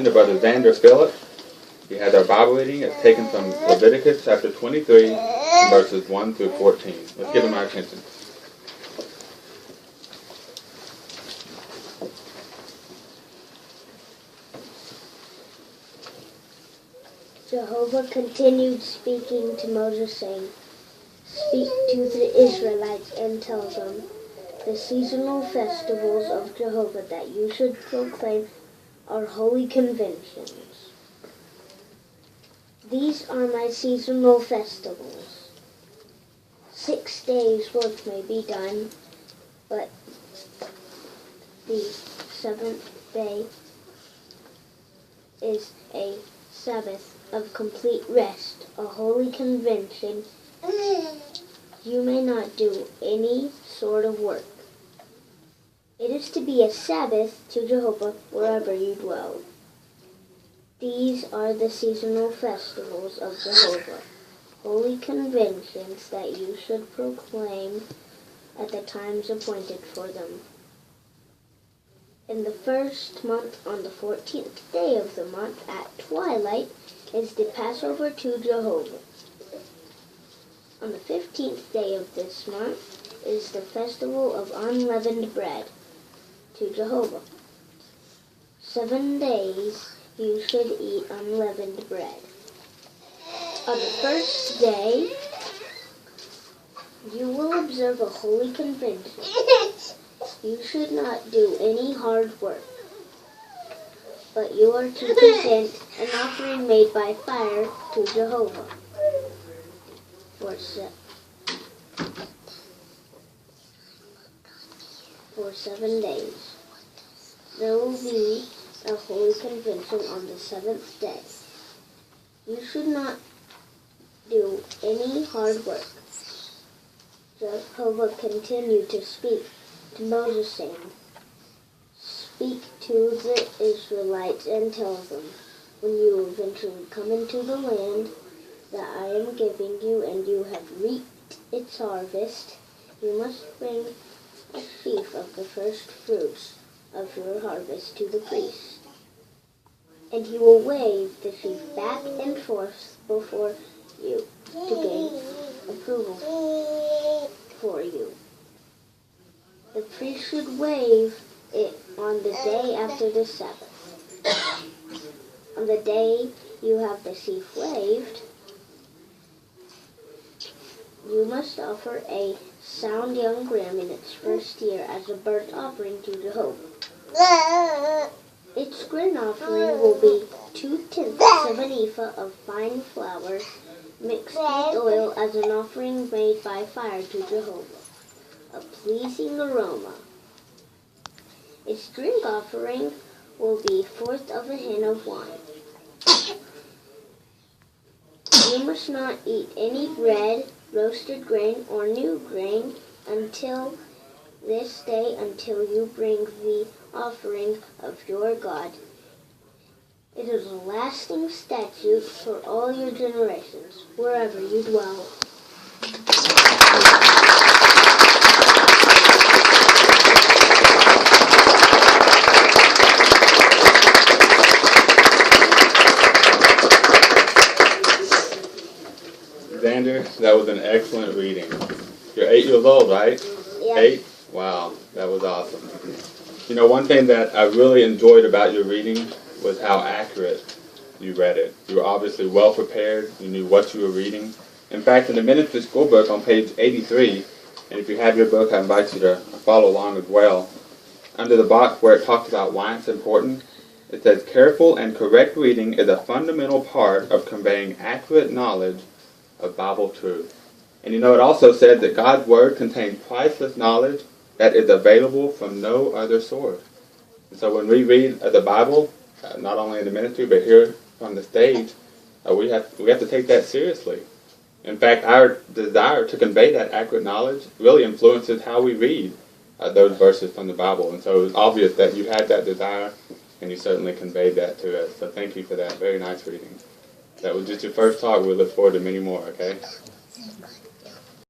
To Brother Zander Philip. We had our Bible reading. It's taken from Leviticus chapter 23, verses 1 through 14. Let's give him our attention. Jehovah continued speaking to Moses, saying, "Speak to the Israelites and tell them, the seasonal festivals of Jehovah that you should proclaim are holy conventions. These are my seasonal festivals. 6 days' work may be done, but the seventh day is a Sabbath of complete rest, a holy convention. You may not do any sort of work. It is to be a Sabbath to Jehovah wherever you dwell. These are the seasonal festivals of Jehovah, holy conventions that you should proclaim at the times appointed for them. In the first month, on the 14th day of the month, at twilight, is the Passover to Jehovah. On the 15th day of this month is the festival of unleavened bread to Jehovah. 7 days you should eat unleavened bread. On the first day, you will observe a holy convention. You should not do any hard work, but you are to present an offering made by fire to Jehovah for 7 days. There will be a holy convention on the 7th day. You should not do any hard work. Jehovah continued to speak to Moses, saying, "Speak to the Israelites and tell them, when you eventually come into the land that I am giving you and you have reaped its harvest, you must bring a sheaf of the first fruits of your harvest to the priest. And he will wave the sheaf back and forth before you to gain approval for you. The priest should wave it on the day after the Sabbath. On the day you have the sheaf waved, you must offer a sound young ram in its first year as a burnt offering to Jehovah. Its grain offering will be 2/10 of an ephah of fine flour mixed with oil as an offering made by fire to Jehovah, a pleasing aroma. Its drink offering will be 1/4 of a hin of wine. You must not eat any bread, roasted grain, or new grain until this day, until you bring the offering of your God. It is a lasting statute for all your generations, wherever you dwell." Zander, that was an excellent reading. You're 8 years old, right? Yeah. 8? Wow, that was awesome. You know, one thing that I really enjoyed about your reading was how accurate you read it. You were obviously well prepared. You knew what you were reading. In fact, in the Ministry School Book on page 83, and if you have your book, I invite you to follow along as well, under the box where it talks about why it's important, it says, "Careful and correct reading is a fundamental part of conveying accurate knowledge of Bible truth." And you know, it also said that God's Word contains priceless knowledge that is available from no other source. And so when we read the Bible, not only in the ministry, but here on the stage, we have to take that seriously. In fact, our desire to convey that accurate knowledge really influences how we read those verses from the Bible. And so it was obvious that you had that desire, and you certainly conveyed that to us. So thank you for that. Very nice reading. That was just your first talk. We look forward to many more, okay?